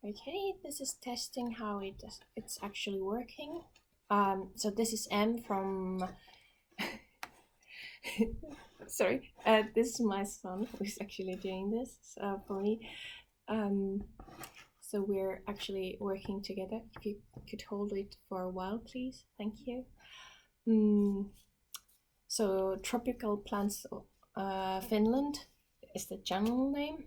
Okay, this is testing how it's actually working. So this is M from sorry, this is my son who's actually doing this for me. So we're actually working together. If you could hold it for a while, please. Thank you. So Tropical Plants Finland is the channel name.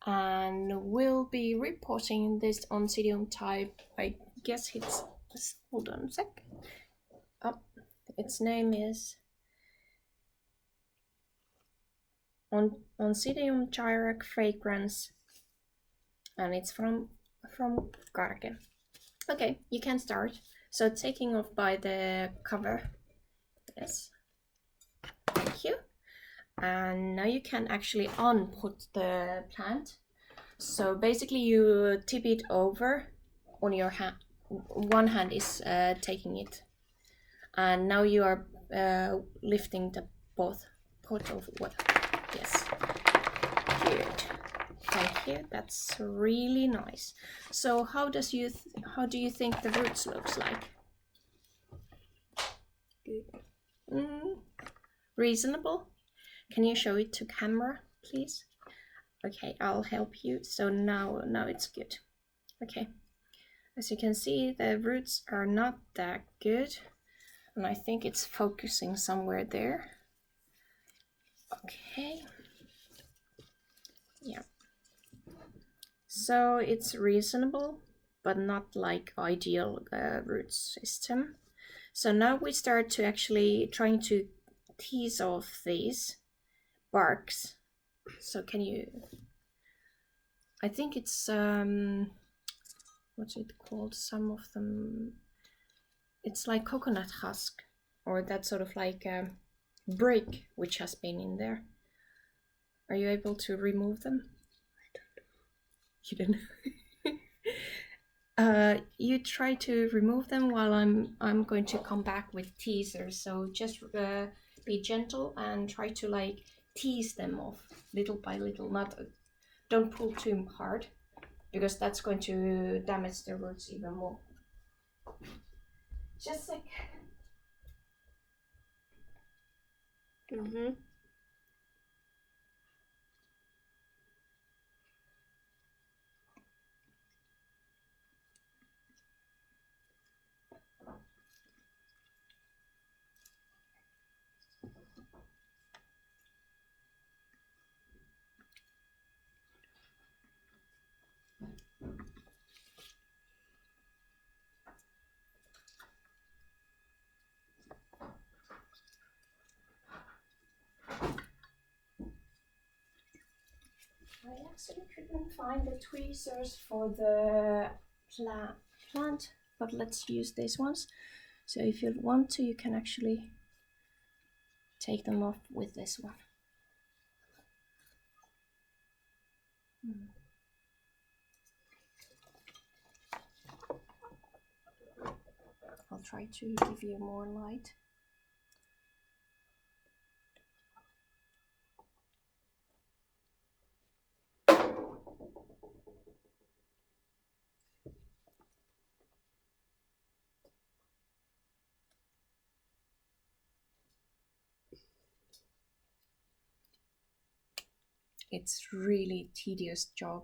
And we'll be reporting this Oncidium type. I guess it's, hold on a sec. Oh, its name is Oncidium Jairak fragrance, and it's from Garge. Okay, you can start. So taking off by the cover. Yes. Thank you. And now you can actually unput the plant. So basically you tip it over on your hand. One hand is taking it. And now you are lifting the both pot of water. Yes. Good. Thank you. That's really nice. So how do you think the roots looks like? Good. Reasonable. Can you show it to camera, please? Okay, I'll help you. So now it's good. Okay. As you can see, the roots are not that good. And I think it's focusing somewhere there. Okay. Yeah. So it's reasonable, but not like ideal root system. So now we start to actually trying to tease off these barks. So can you, I think it's what's it called? Some of them, it's like coconut husk, or that sort of like brick which has been in there. Are you able to remove them? I don't know. You don't. You try to remove them while I'm going to come back with teasers. So just be gentle and try to like tease them off little by little. Don't pull too hard, because that's going to damage the roots even more. Just like. I actually couldn't find the tweezers for the plant, but let's use these ones. So if you want to, you can actually take them off with this one. I'll try to give you more light. It's really tedious job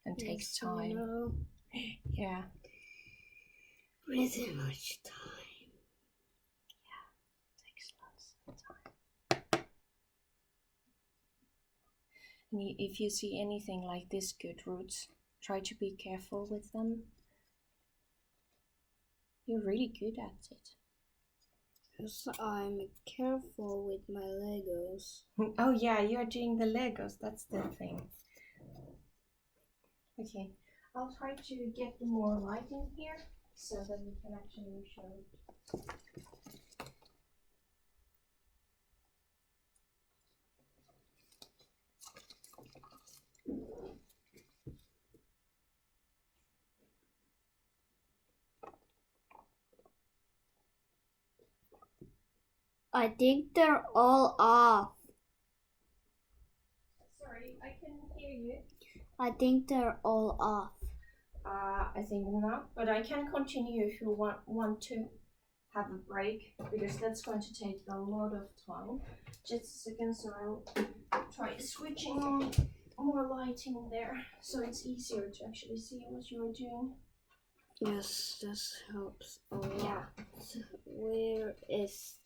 and takes time. No. Yeah. Pretty much time. Yeah, takes lots of time. And if you see anything like this good roots, try to be careful with them. You're really good at it. Because I'm careful with my Legos. Oh yeah, you're doing the Legos, that's the thing. Okay, I'll try to get more light in here so that we can actually show it. I think they're all off. Sorry, I couldn't hear you. I think they're all off. I think not, but I can continue if you want to have a break, because that's going to take a lot of time. Just a second, so I'll try switching on more lighting there, so it's easier to actually see what you're doing. Yes, this helps a lot. Where is...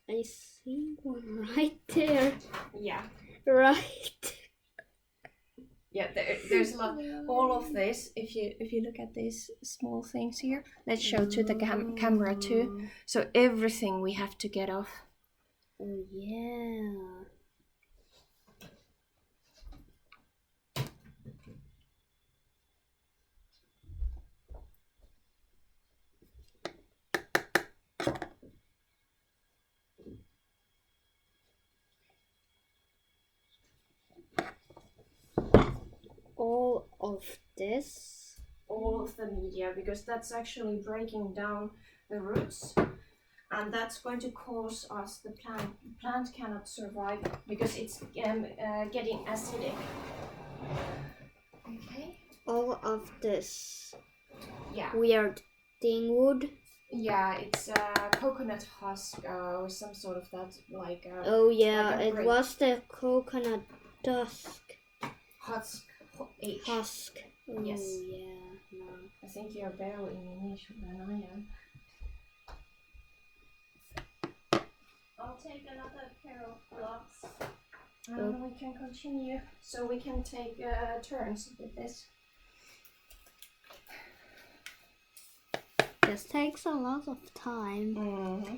I see one right there. Yeah. Right. Yeah, there's a lot. All of this, if you look at these small things here, let's show to the camera too. So everything we have to get off. Oh yeah. All of this? All of the media, because that's actually breaking down the roots, and that's going to cause us the plant cannot survive because it's getting acidic. Okay. All of this. Yeah. Weird thing wood. Yeah, it's coconut husk or some sort of that, like. Oh yeah, like it was the coconut husk. Husk. Husk. Oh, Yes. Yeah. No. I think you're better in English than I am. I'll take another pair of gloves, and we can continue. So we can take turns with this. This takes a lot of time. Mm-hmm.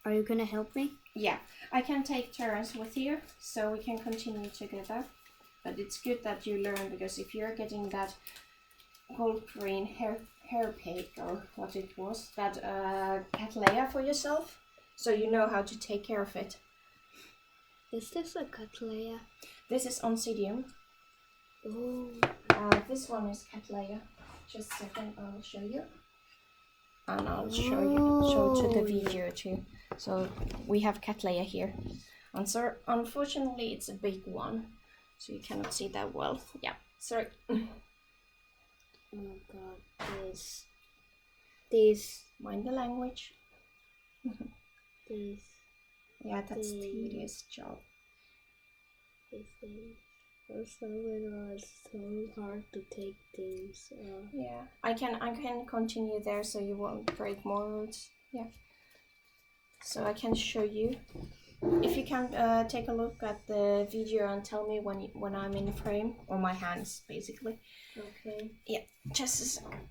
Are you gonna help me? Yeah, I can take turns with you, so we can continue together. But it's good that you learn, because if you're getting that gold green hair cake, or what it was, that cattleya for yourself, so you know how to take care of it. Is this a cattleya? This is Oncidium. Oh. This one is cattleya. Just a second, I'll show you. And I'll show to the video too. So we have cattleya here. And so unfortunately it's a big one, so you cannot see that well. Yeah, sorry. Oh god, this. Mind the language. This. Yeah, that's tedious job. Also, it was so hard to take things. Yeah, I can continue there, so you won't break more roots. Yeah. So I can show you. If you can take a look at the video and tell me when I'm in frame, or my hands basically. Okay. Yeah, just a second.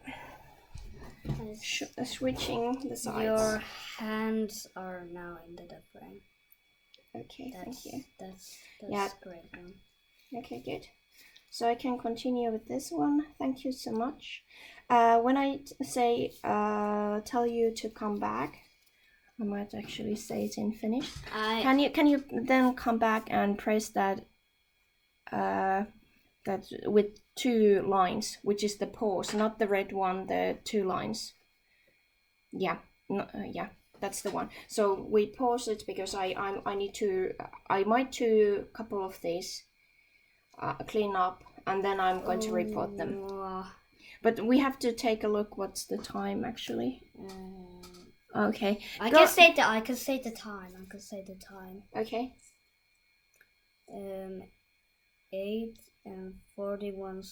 Switching the sides. Your hands are now into the frame. Okay, thank you. That's great one. Okay, good. So I can continue with this one. Thank you so much. When I say tell you to come back, I might actually say it in Finnish. Can you then come back and press that that with 2 lines, which is the pause, not the red one, the 2 lines. Yeah, yeah, that's the one. So we pause it because I might do a couple of these, clean up, and then I'm going to repot them. But we have to take a look. What's the time actually? Okay. I can say the time. Okay. 8:41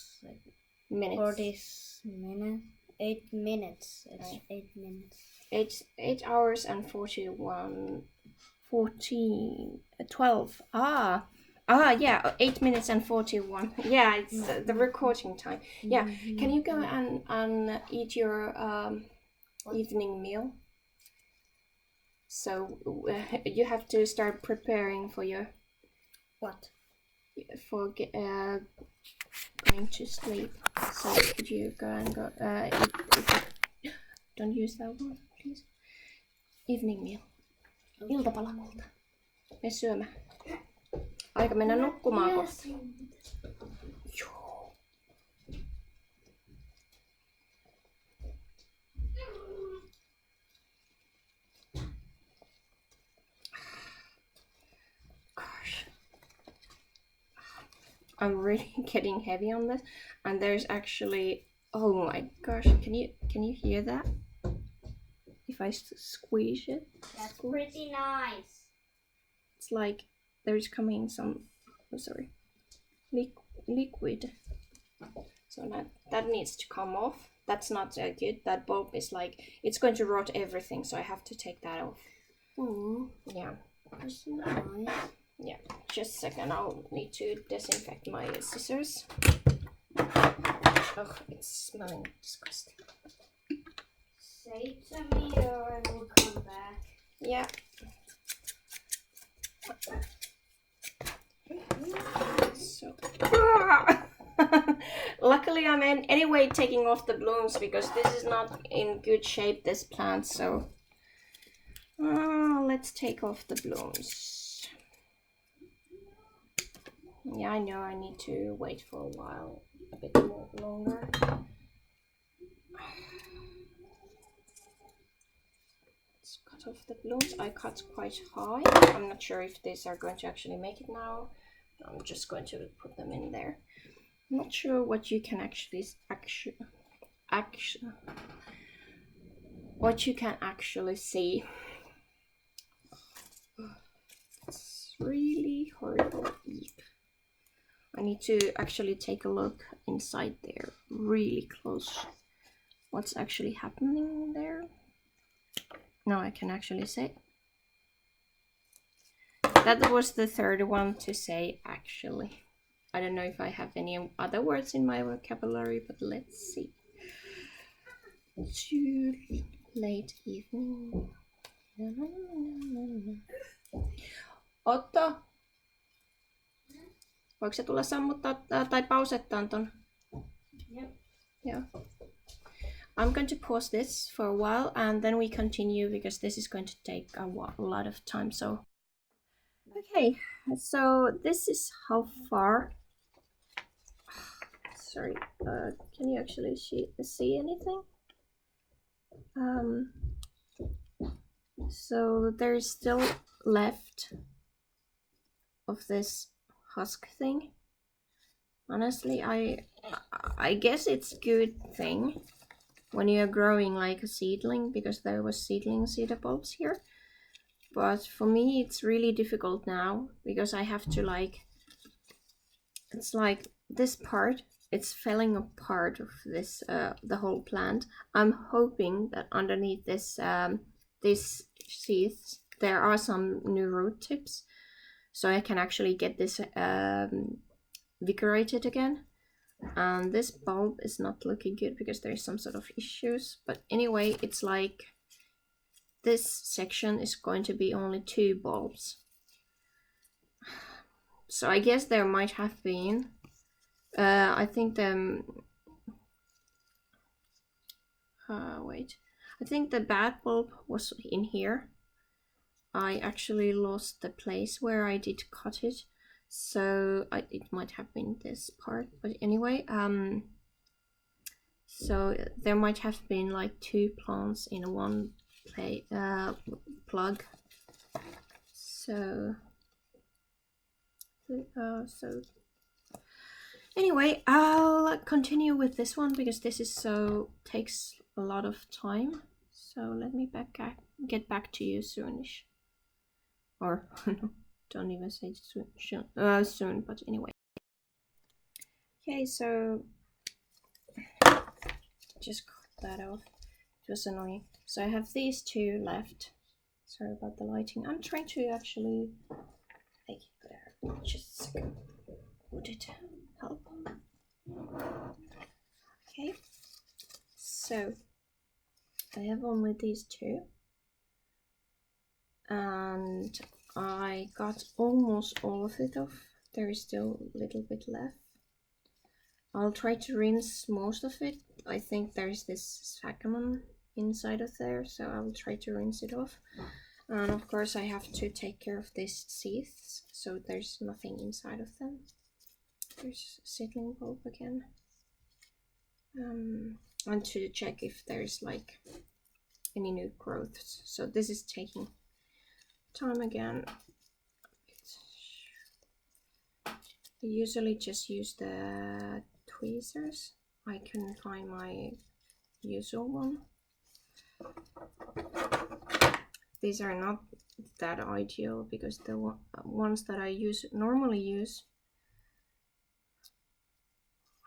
minutes. 40 minutes. 8 minutes. It's right. 8 minutes. 8 hours and 12. Yeah, 8 minutes and 41. Yeah, it's the recording time. Yeah, can you go and eat your evening meal? So you have to start preparing for your what? For going to sleep. So could you go and eat? Don't use that one, please. Evening meal. Iltapalakulta. Me syömään. Aika mennä nukkumaan kohta. Joo. Gosh. I'm really getting heavy on this, and there's actually Oh my gosh, can you hear that? If I squeeze it, That's pretty nice. it's like there's coming some, oh, sorry, liquid. So that needs to come off. That's not good. That bulb is like, it's going to rot everything, so I have to take that off. Oh, Yeah. that's nice. Yeah, just a second. I'll need to disinfect my scissors. Oh, it's smelling disgusting. Say it to me or I will come back. Yeah. So, luckily I'm anyway taking off the blooms because this is not in good shape, this plant, so let's take off the blooms. Yeah, I know I need to wait for a while, a bit more longer. Let's cut off the blooms. I cut quite high. I'm not sure if these are going to actually make it now. I'm just going to put them in there. I'm not sure what you can what you can actually see. It's really horrible. I need to actually take a look inside there really close. What's actually happening there? Now I can actually say. That was the third one to say, actually. I don't know if I have any other words in my vocabulary, but let's see. Too late evening. Otto, voiko se tulla sammuttaa tai pausettaan ton? Yep. Yeah. I'm going to pause this for a while and then we continue because this is going to take a lot of time. So, okay, so this is how far. Sorry, can you actually see anything? So there's still left of this husk thing. Honestly, I guess it's a good thing when you're growing like a seedling, because there was seedling cedar bulbs here. But for me, it's really difficult now because I have to like, it's like this part, it's falling apart of this, the whole plant. I'm hoping that underneath this, these sheaths, there are some new root tips, so I can actually get this vigorated again. And this bulb is not looking good because there's some sort of issues. But anyway, it's like this section is going to be only 2 bulbs. So I guess there might have been, I think wait, I think the bad bulb was in here. I actually lost the place where I did cut it, so it might have been this part. But anyway, so there might have been like 2 plants in one plug. So anyway, I'll continue with this one because this is takes a lot of time. So let me get back to you soonish. Or don't even say soon, but anyway. Okay, so just cut that off. It was annoying. So I have these 2 left. Sorry about the lighting. I'm trying to actually make it there. Just a second. Would it help? Okay. So I have only these 2. And I got almost all of it off. There is still a little bit left. I'll try to rinse most of it. I think there's this sphagnum inside of there, so I'll try to rinse it off. And of course I have to take care of these sheaths, so there's nothing inside of them. There's a seedling bulb again. And to check if there's like any new growths. So this is taking time again. I usually just use the tweezers I couldn't find my usual one. These are not that ideal because the ones that I normally use.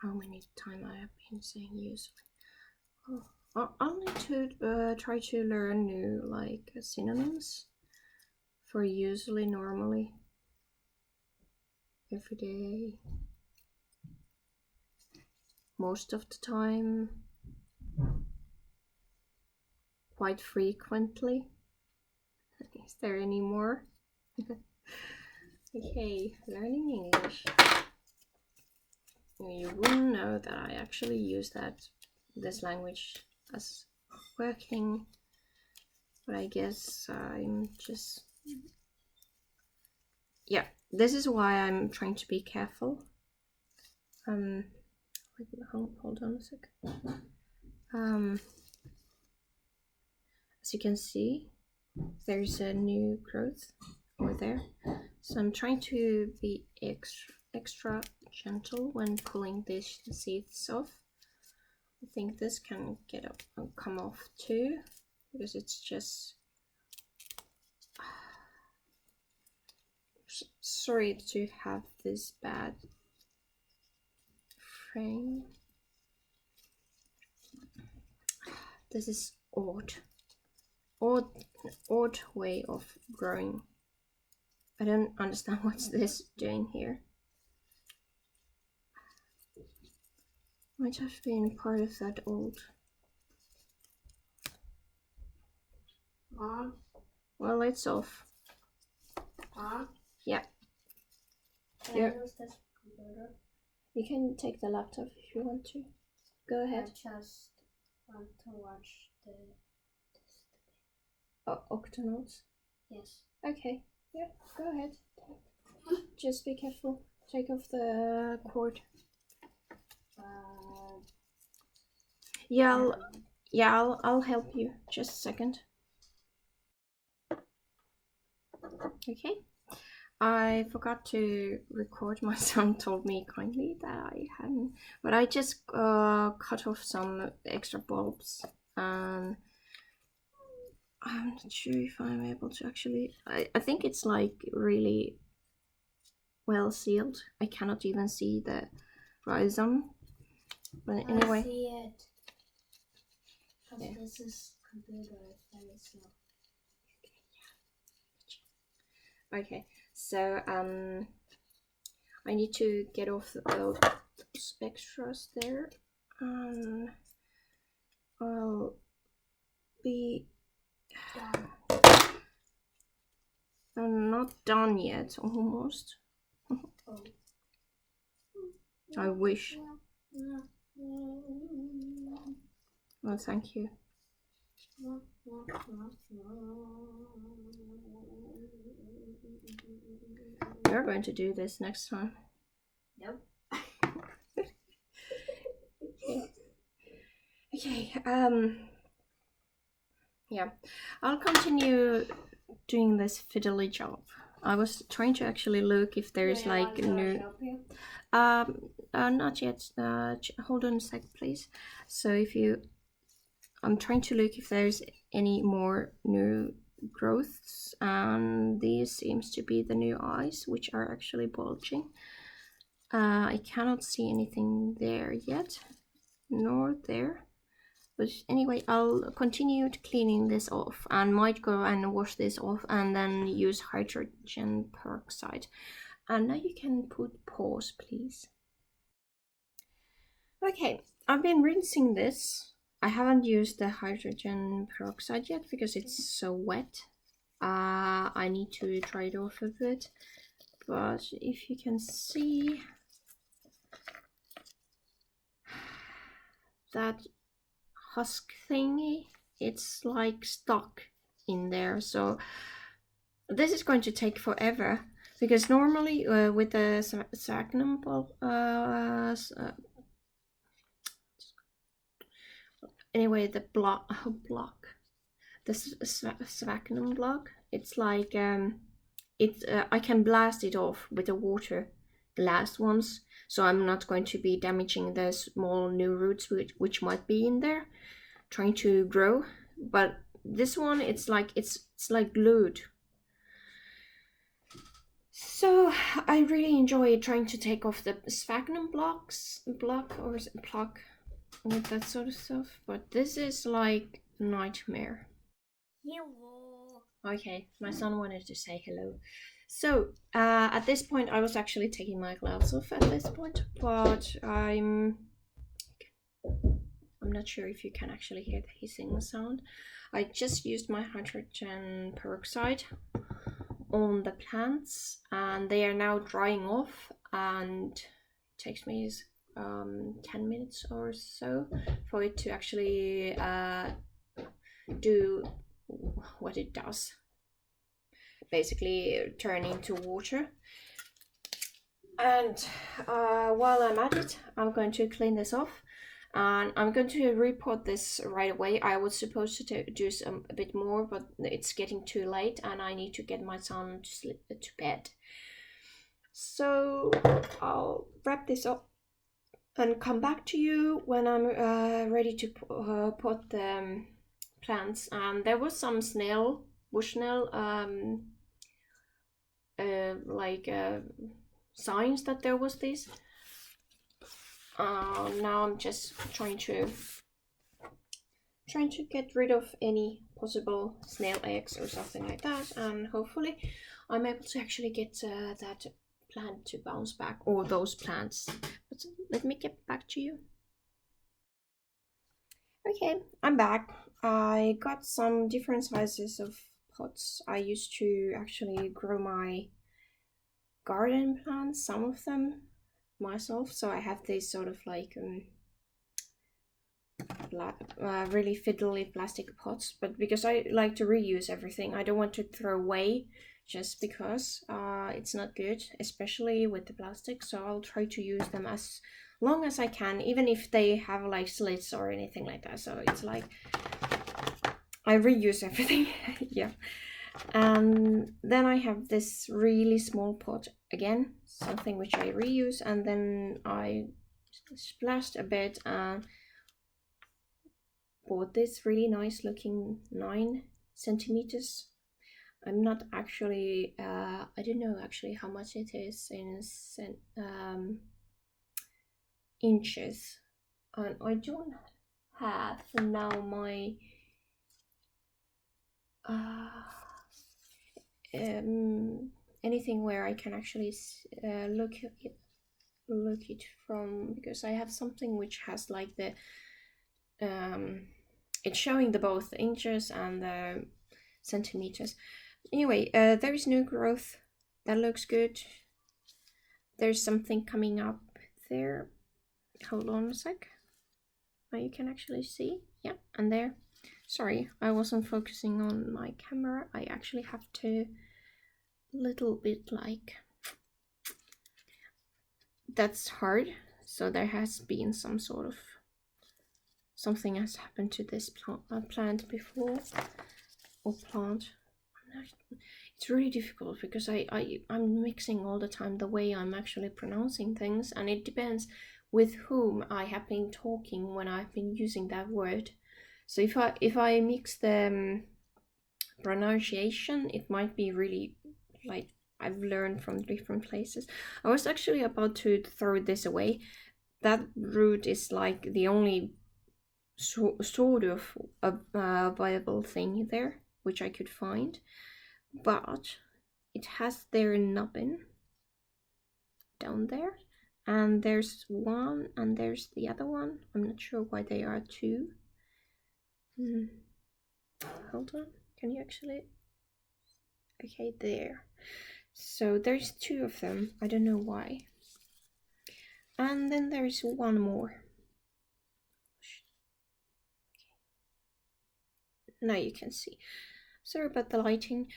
How many times I have been saying usually? Oh, I'll need to try to learn new like synonyms for usually, normally, every day, most of the time, quite frequently. Is there any more? Okay, learning English. You wouldn't know that I actually use this language as working, but I guess I'm just, yeah, this is why I'm trying to be careful. Hold on a second. As you can see, there's a new growth over there, so I'm trying to be extra gentle when pulling these seeds off. I think this can come off too, because it's just, sorry to have this bad frame. This is odd way of growing. I don't understand what's this doing here. Might have been part of that old. Well, it's off. Yeah. Can I use this computer? You can take the laptop if you want to. Go ahead. I just want to watch the Octonauts? Yes. Okay, yeah, go ahead. Just be careful. Take off the cord. Yeah, I'll help you. Just a second. Okay. I forgot to record. My son told me kindly that I hadn't, but I just cut off some extra bulbs, and I'm not sure if I'm able to actually. I think it's like really well sealed. I cannot even see the rhizome. But anyway. I see it. Yeah. This is computer very slow. Okay, so I need to get off those extras there, and I'll be. I'm not done yet, almost. Oh. I wish. Well, thank you. We're going to do this next time. Nope. Okay. Yeah, I'll continue doing this fiddly job. I was trying to actually look if there's like new. Not yet. Hold on a sec, please. So I'm trying to look if there's any more new growths, and these seems to be the new eyes, which are actually bulging. I cannot see anything there yet, nor there. But anyway, I'll continue cleaning this off, and might go and wash this off and then use hydrogen peroxide. And now you can put pause, please. Okay, I've been rinsing this. I haven't used the hydrogen peroxide yet because it's so wet. I need to dry it off a bit. But if you can see that husk thingy, it's like stuck in there, so this is going to take forever, because normally with the sphagnum bulb, anyway, the the sphagnum block, it's like I can blast it off with the water, last ones, so I'm not going to be damaging the small new roots which might be in there trying to grow. But this one, it's like glued. So I really enjoy trying to take off the sphagnum block with that sort of stuff, but this is like nightmare. Hello. Okay, my son wanted to say hello. So at this point I was actually taking my gloves off at this point, but I'm not sure if you can actually hear the hissing sound. I just used my hydrogen peroxide on the plants and they are now drying off, and it takes me 10 minutes or so for it to actually do what it does, basically turn into water. And while I'm at it, I'm going to clean this off, and I'm going to repot this right away. I was supposed to do a bit more, but it's getting too late and I need to get my son to bed. So I'll wrap this up and come back to you when I'm ready to pot the plants. And there was some bushnell signs that there was this. Now I'm just trying to get rid of any possible snail eggs or something like that, and hopefully I'm able to actually get that plant to bounce back, or those plants. But let me get back to you. Okay, I'm back. I got some different sizes of pots. I used to actually grow my garden plants, some of them myself, so I have these sort of like really fiddly plastic pots, but because I like to reuse everything, I don't want to throw away just because it's not good, especially with the plastic. So I'll try to use them as long as I can, even if they have like slits or anything like that. So it's like I reuse everything. Yeah. And then I have this really small pot again, something which I reuse, and then I splashed a bit and bought this really nice looking 9 centimeters. I'm not actually I don't know actually how much it is in inches, and I don't have now my anything where I can actually look it from, because I have something which has like the it's showing the both inches and the centimeters. Anyway, there is new growth. That looks good. There's something coming up there. Hold on a sec. Now you can actually see. Yeah, and there. Sorry, I wasn't focusing on my camera. I actually have to little bit like that's hard. So there has been some sort of something has happened to this plant before, or plant. It's really difficult because I'm mixing all the time the way I'm actually pronouncing things, and it depends with whom I have been talking when I've been using that word. So if I mix the pronunciation, it might be really like I've learned from different places. I was actually about to throw this away. That root is like the only sort of a viable thing there which I could find, but it has their nubbin down there, and there's one and there's the other one. I'm not sure why they are two. Hold on, can you actually? Okay, there. So there's 2 of them. I don't know why. And then there's one more. Now you can see. Sorry about the lighting.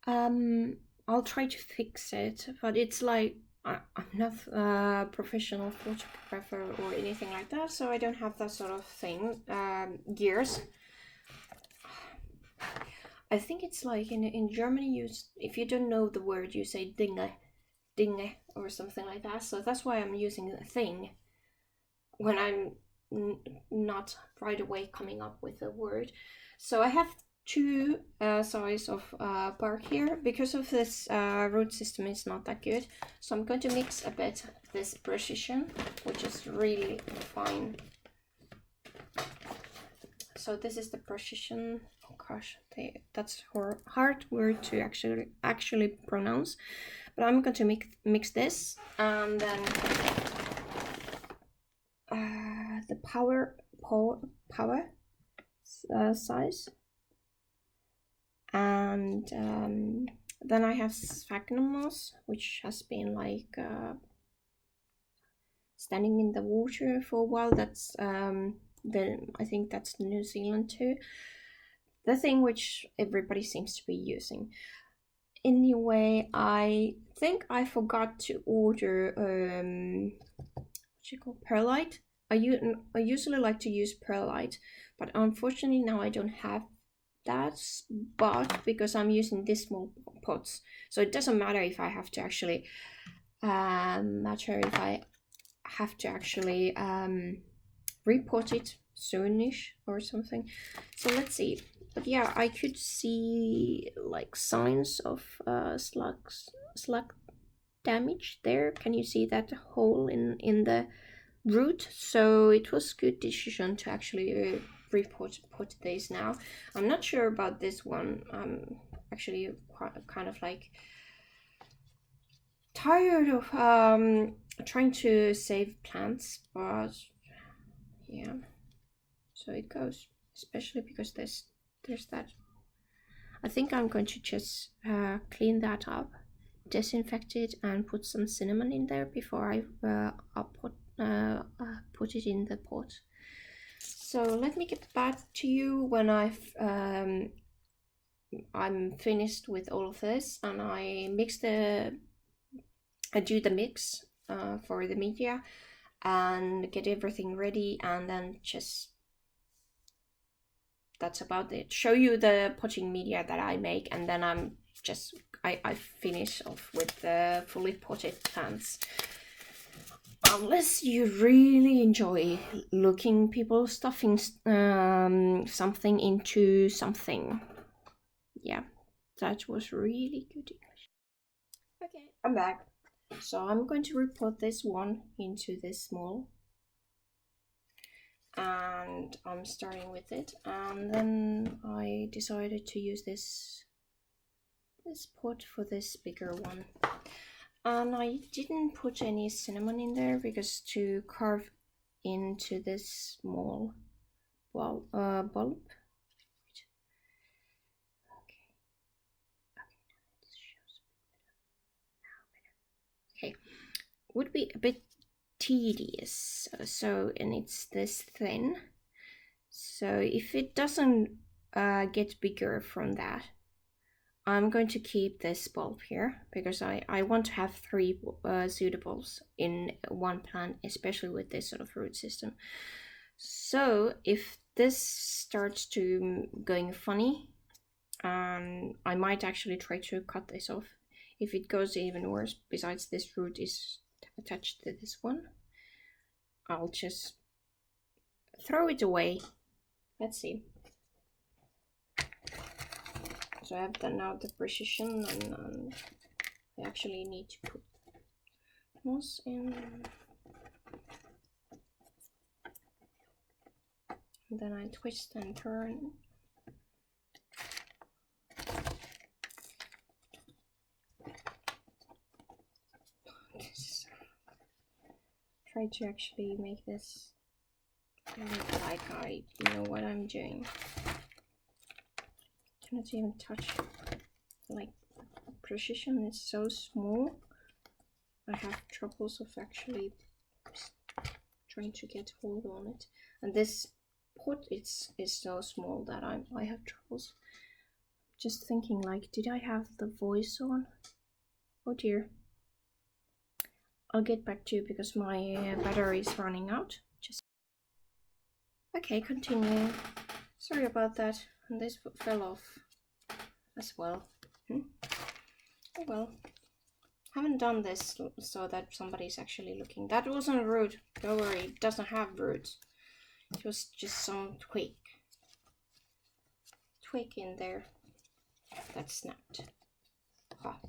I'll try to fix it, but it's like I'm not a professional photographer or anything like that, so I don't have that sort of thing. Gears. I think it's like in Germany, if you don't know the word, you say Dinge. dinge or something like that. So that's why I'm using a thing when I'm not right away coming up with a word. So I have two size of bark here. Because of this root system is not that good, so I'm going to mix a bit this precision, which is really fine. So this is the precision. Oh gosh, that's a hard word to actually pronounce, but I'm going to mix this, and then the power size, and then I have sphagnum moss, which has been like standing in the water for a while. That's I think that's New Zealand too. The thing which everybody seems to be using. Anyway, I think I forgot to order what you call perlite. I usually like to use perlite, but unfortunately now I don't have that. But because I'm using these small pots, so it doesn't matter if I have to actually repot it soonish or something. So let's see. But yeah, I could see like signs of slug damage there. Can you see that hole in the root? So it was good decision to actually put this now. I'm not sure about this one. I'm actually kind of like tired of trying to save plants, but yeah, so it goes, especially because there's that. I think I'm going to just clean that up, disinfect it, and put some cinnamon in there before I put it in the pot. So let me get back to you when I'm finished with all of this, and I do the mix for the media and get everything ready, and then just that's about it. Show you the potting media that I make, and then I finish off with the fully potted plants. Unless you really enjoy looking people stuffing something into something. Yeah, that was really good English. Okay, I'm back. So I'm going to repot this one into this small, and I'm starting with it, and then I decided to use this pot for this bigger one. And I didn't put any cinnamon in there because to carve into this small bulb. Okay, would be a bit tedious. So, and it's this thin. So if it doesn't get bigger from that, I'm going to keep this bulb here because I want to have 3 pseudobulbs in one plant, especially with this sort of root system. So if this starts to going funny, I might actually try to cut this off. If it goes even worse, besides this root is attached to this one, I'll just throw it away. Let's see. So I have done now the precision, and I actually need to put moss in. And then I twist and turn. Try to actually make this look like I know what I'm doing. Cannot even touch, like, precision is so small. I have troubles of actually trying to get hold on it, and this pot is so small that I have troubles. Just thinking, like, did I have the voice on? Oh dear. I'll get back to you because my battery is running out. Okay, continue. Sorry about that. And this fell off as well. Oh well. haven't done this so that somebody's actually looking. That wasn't a root. Don't worry, it doesn't have roots. It was just some twig in there that snapped. Ah.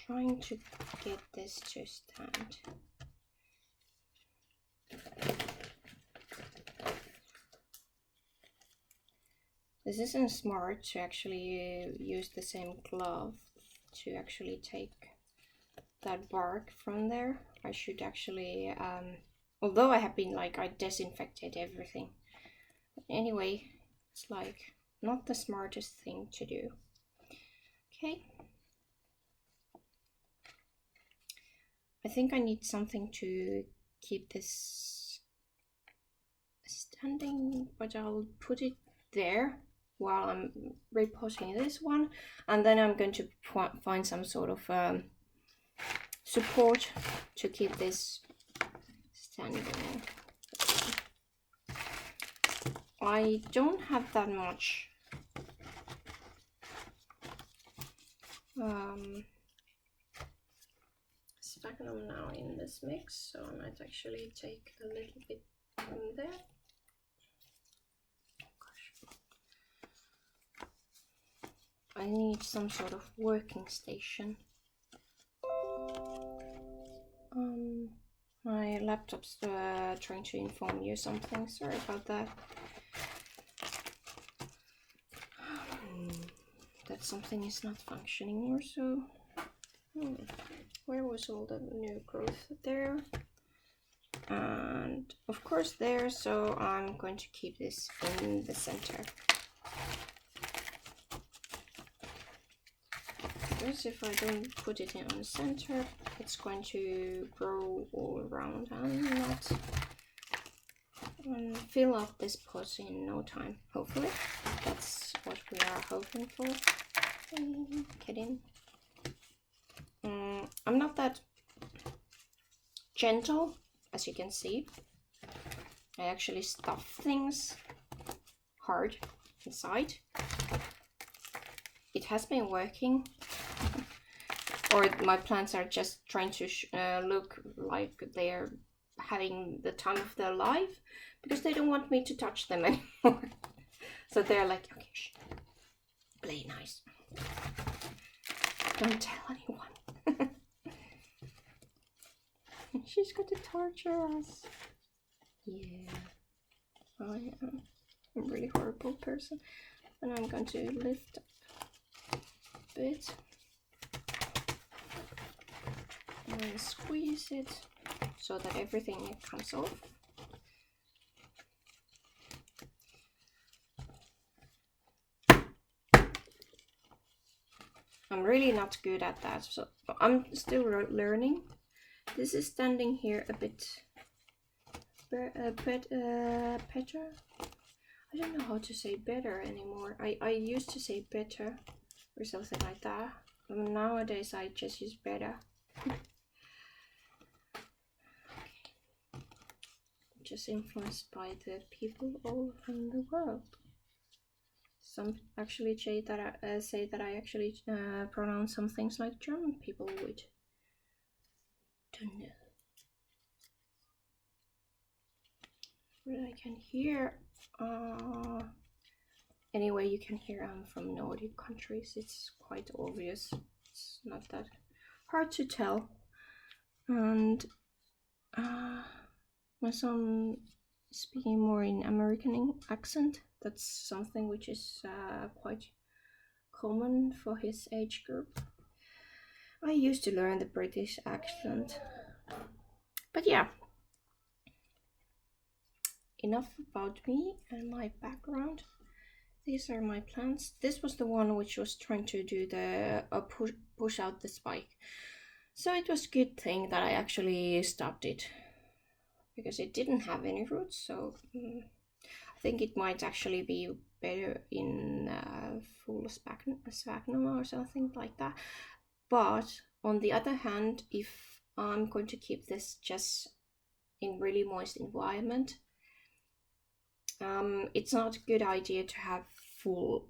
Trying to get this to stand. This isn't smart to actually use the same glove to actually take that bark from there. I should actually, although I have been like, I disinfected everything. Anyway, it's like not the smartest thing to do. Okay. I think I need something to keep this standing, but I'll put it there while I'm repotting this one, and then I'm going to find some sort of support to keep this standing. I don't have that much sphagnum now in this mix, so I might actually take a little bit from there. I need some sort of working station. My laptop's trying to inform you something. Sorry about that. That something is not functioning or so. Where was all the new growth? There. And of course there, so I'm going to keep this in the center. Because if I don't put it in the center, it's going to grow all around and not fill up this pot in no time, hopefully. That's what we are hoping for. Get in. I'm not that gentle, as you can see. I actually stuff things hard inside. It has been working. Or my plants are just trying to look like they're having the time of their life, because they don't want me to touch them anymore. So they're like, okay, shh, play nice. Don't tell anyone. She's going to torture us. Yeah, I am a really horrible person. And I'm going to lift up a bit. And squeeze it so that everything comes off. I'm really not good at that, so I'm still learning. This is standing here a bit better. I don't know how to say better anymore. I used to say better or something like that. But nowadays I just use better. Just influenced by the people all around the world. Some actually say that I actually pronounce some things like German people would. Don't know. But I can hear. Anyway, you can hear I'm from Nordic countries. It's quite obvious. It's not that hard to tell. And my son is speaking more in American accent. That's something which is quite common for his age group. I used to learn the British accent. But yeah. Enough about me and my background. These are my plants. This was the one which was trying to do the push out the spike. So it was a good thing that I actually stopped it, because it didn't have any roots. So I think it might actually be better in full sphagnum or something like that. But on the other hand, if I'm going to keep this just in really moist environment, it's not a good idea to have full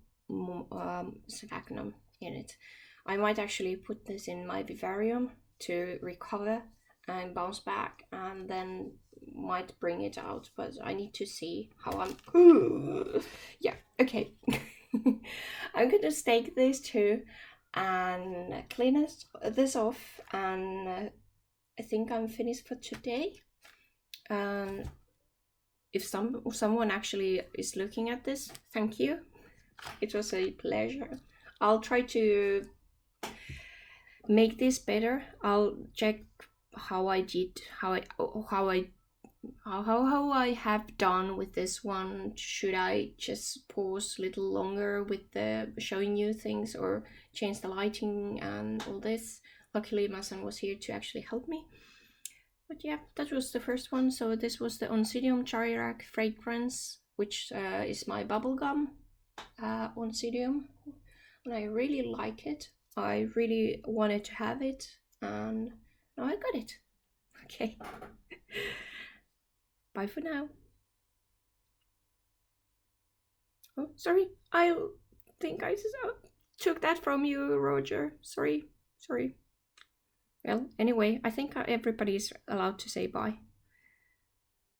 sphagnum, in it. I might actually put this in my vivarium to recover and bounce back, and then might bring it out, but I need to see how I'm. Yeah, okay. I'm gonna stake this too and clean this off, and I think I'm finished for today. If someone actually is looking at this, thank you. It was a pleasure. I'll try to make this better. I'll check how I did, how I have done with this one. Should I just pause a little longer with the showing you things, or change the lighting and all this? Luckily my son was here to actually help me. But yeah, that was the first one. So this was the Oncidium Jairak fragrance, which is my bubblegum Oncidium, and I really like it. I really wanted to have it, and now I got it. Okay. Bye for now. Oh, sorry. I think I took that from you, Roger. Sorry. Well, anyway, I think everybody's allowed to say bye.